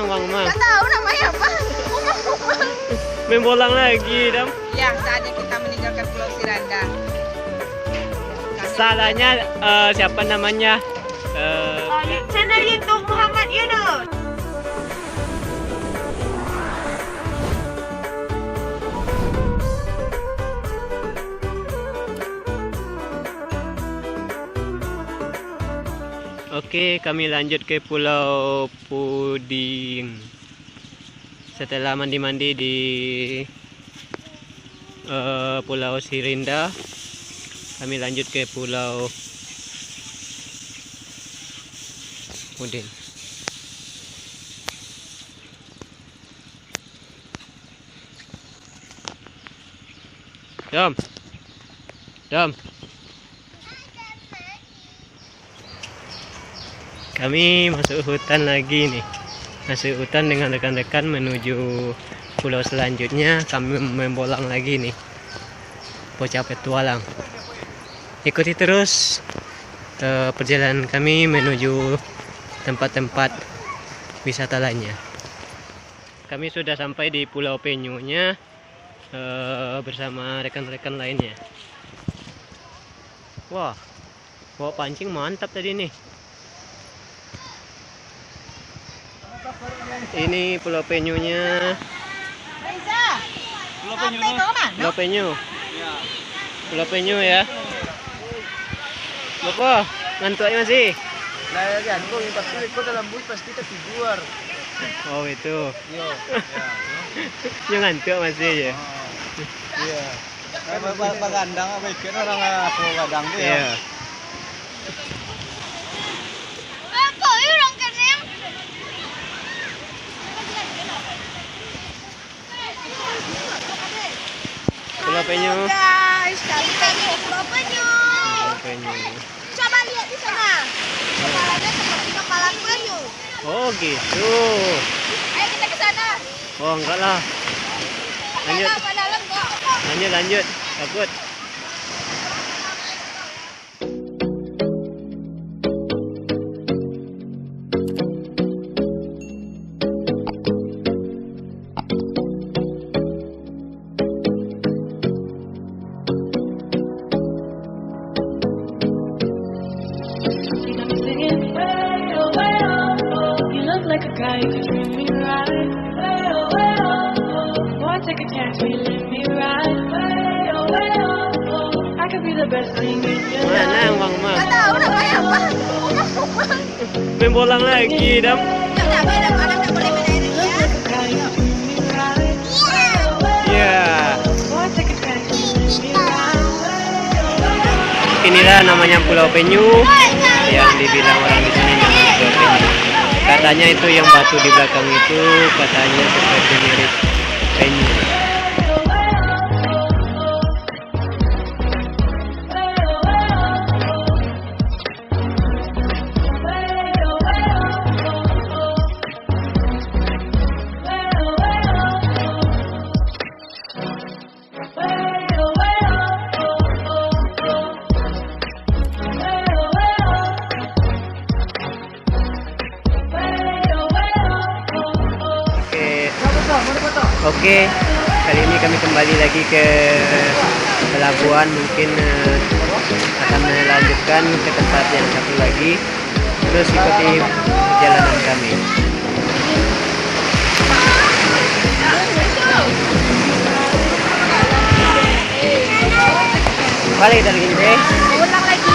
Bang Mang? Gak tahu namanya apa. Umang. Main bolang lagi, Dam. Ya, saatnya kita meninggalkan Pulau Siranda. Salahnya siapa namanya? Channel YouTube Muhammad Yunus. Oke, kami lanjut ke Pulau Puding. Setelah mandi-mandi di Pulau Sirinda, kami lanjut ke Pulau Puding. Dam. Kami masuk hutan lagi nih. Masuk hutan dengan rekan-rekan menuju pulau selanjutnya. Kami membolang lagi nih. Bocah petualang. Ikuti terus perjalanan kami menuju tempat-tempat wisata lainnya. Kami sudah sampai di Pulau Penyu-nya bersama rekan-rekan lainnya. Wah, bawa pancing mantap tadi nih. Ini Pulau Penyu-nya. Pulau Penyu. Pulau Penyu ya. Bapak, ngantuk masih? Nah, gantung pasti ikut dalam bus pasti tertidur. Oh itu. Yo. Yang ngantuk masih ya. Iya. Bagandang apa ikan orang aku gadang tuh ya. Iya. Pulau Penyu. Guys, kita ke Pulau Penyu. Pulau Penyu. Coba lihat di sana. Kepalanya seperti kepala penyu. Oh gitu. Ayo kita ke sana. Oh enggak lah. Lanjut. Dalam kok. Lanjut. Takut. Like a guy who could treat me right. Way oh, boy, take a chance, will you let me ride? Way oh, I could be the best thing in your life. Mana yang Bang Mang? Gak tahu namanya apa. Main bolang lagi, Dam. Gak boleh main air ya. Like a guy who treat me right. Iya. Boy, take a chance, will you let me ride? Inilah namanya Pulau Penyu yang dibilang orang di sini namanya Pulau Penyu. Katanya itu yang batu di belakang itu katanya seperti mirip penyu. Oke, kali ini kami kembali lagi ke pelabuhan. Mungkin akan melanjutkan ke tempat yang satu lagi. Terus ikuti perjalanan kami. Balik dari sini. Ulang lagi.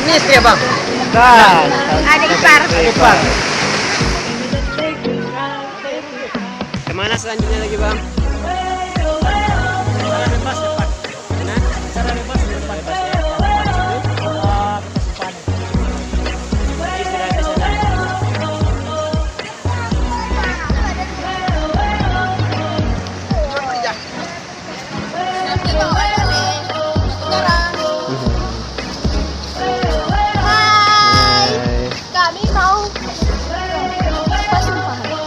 Ini istri ya, Bang? Kan. Ada ipar. Kemana selanjutnya lagi, Bang? Cara bebas depan. Mana? Cara bebas depan. Istirahat di sana. Hai, kami mau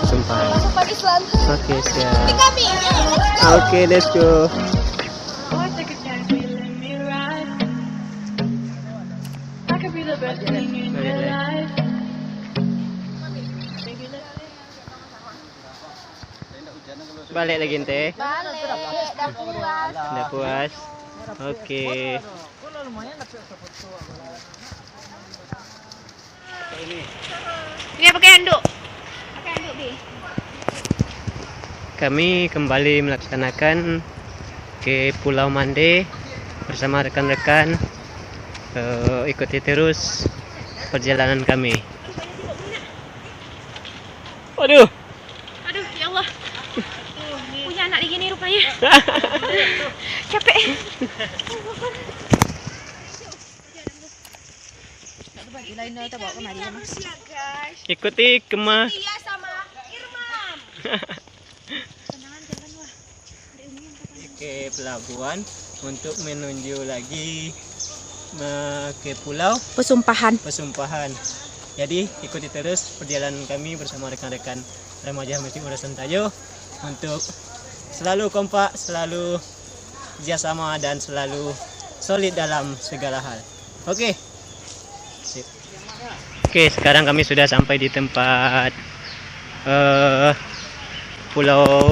Sumpah Islam. Oke, siap. Ini kami. Oke, let's go. Boy, take a chance, will you let me ride? I could be the best thing in your life. Baby, let's Balik lagi ente. Balik, udah puas. Udah puas. Oke. Ini pakai handuk. Pakai handuk, Bi. Kami kembali melaksanakan ke Pulau Mande bersama rekan-rekan. Ikuti terus perjalanan kami. Waduh. Aduh, ya Allah. Punya anak gini rupanya. Capek. Ikuti kemah. Iya sama Irmam. Ke pelabuhan untuk menuju lagi ke pulau Pesumpahan. Jadi ikuti terus perjalanan kami bersama rekan-rekan remaja Masjid Urasan Tayo untuk selalu kompak, selalu kerjasama dan selalu solid dalam segala hal. Oke. Sip. Oke, sekarang kami sudah sampai di tempat Pulau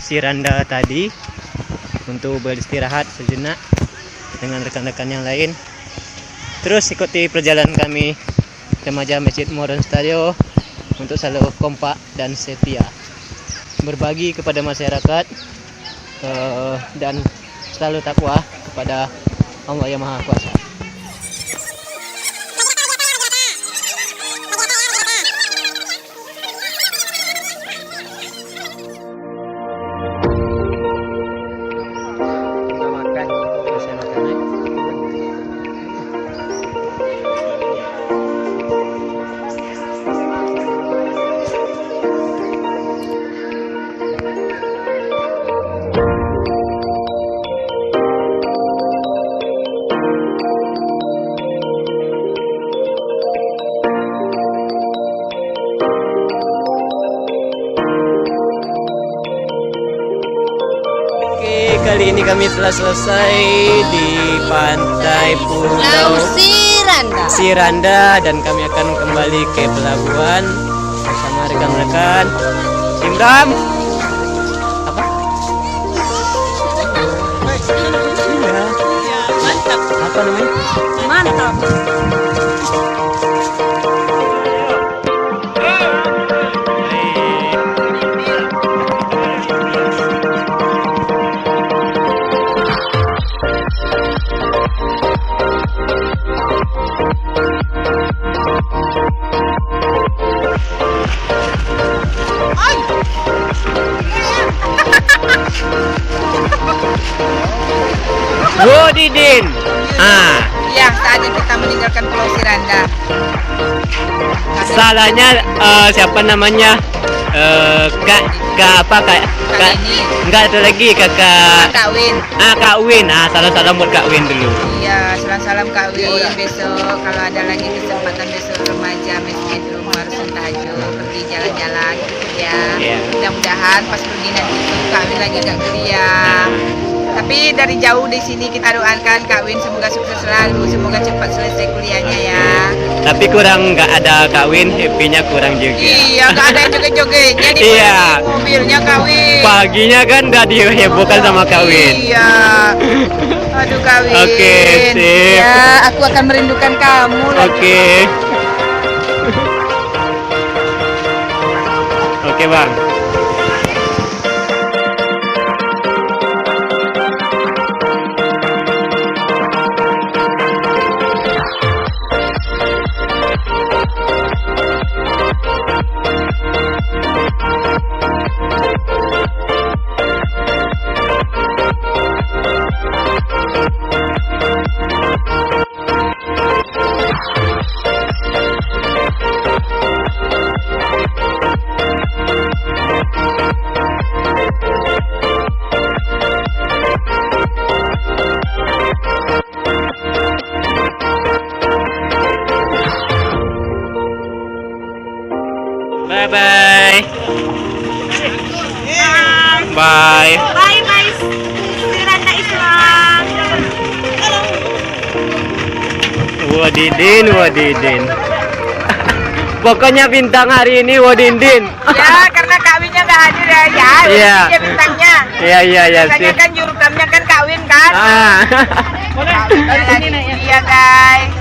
Siranda tadi untuk beristirahat sejenak dengan rekan-rekan yang lain. Terus ikuti perjalanan kami remaja Masjid Urasan Tayo untuk selalu kompak dan setia berbagi kepada masyarakat dan selalu takwa kepada Allah yang Maha Kuasa. Kali ini kami telah selesai di pantai Pulau Siranda dan kami akan kembali ke pelabuhan bersama rekan-rekan. Imram, apa? Iya. Mantap. Apa namanya? Mantap. Didin. Ya, saatnya kita meninggalkan Pulau Siranda. Salahnya siapa namanya? Kak ini. Enggak ada lagi kakak. Kak Win. Kak Win. Salam buat Kak Win dulu. Iya, salam Kak Win. Besok kalau ada lagi kesempatan besok remaja Masjid Urasan Tayo pergi jalan-jalan ya. Mudah-mudahan pas pergi nanti Kak Win lagi gak kuliah. Tapi dari jauh di sini kita doakan Kak Win semoga sukses selalu, semoga cepat selesai kuliahnya ya. Tapi kurang nggak ada Kak Win, happy-nya kurang juga. Iya, nggak ada yang joget-jogetnya di mobilnya Kak Win. Paginya kan udah dihebohkan sama Kak Win. Iya. Aduh Kak Win. Oke, sip. Ya, aku akan merindukan kamu lagi. Oke. Oke Bang. Bye-bye. Bye. Bye-bye. Siranda Islam. Wadidin. Pokoknya bintang hari ini Wodindin. Ya, karena kawinnya nggak hadir ya. Ya, Iya. dia bintangnya. Iya, Biasanya sip. kan jurukamnya kan kawin kan. Ah. Kawinnya lagi. Iya guys.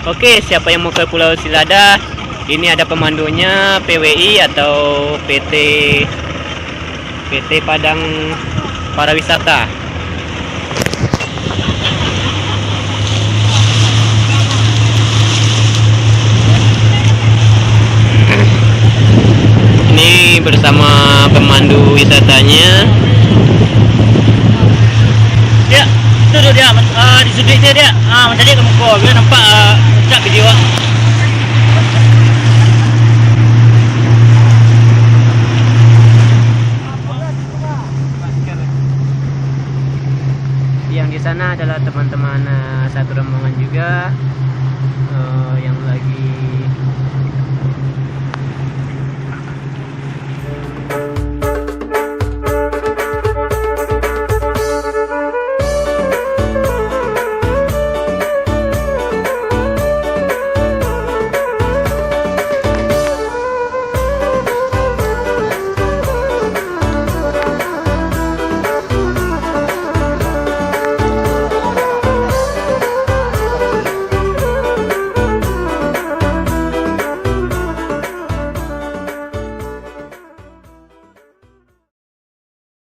Oke, siapa yang mau ke Pulau Silada? Ini ada pemandunya, PWI atau PT Padang Pariwisata. Ini bersama pemandu wisatanya. Dia, itu dia, di sudut dia, macam dia kamu kau, dia nampak cak video. Yang di sana adalah teman-teman satu rombongan juga yang lagi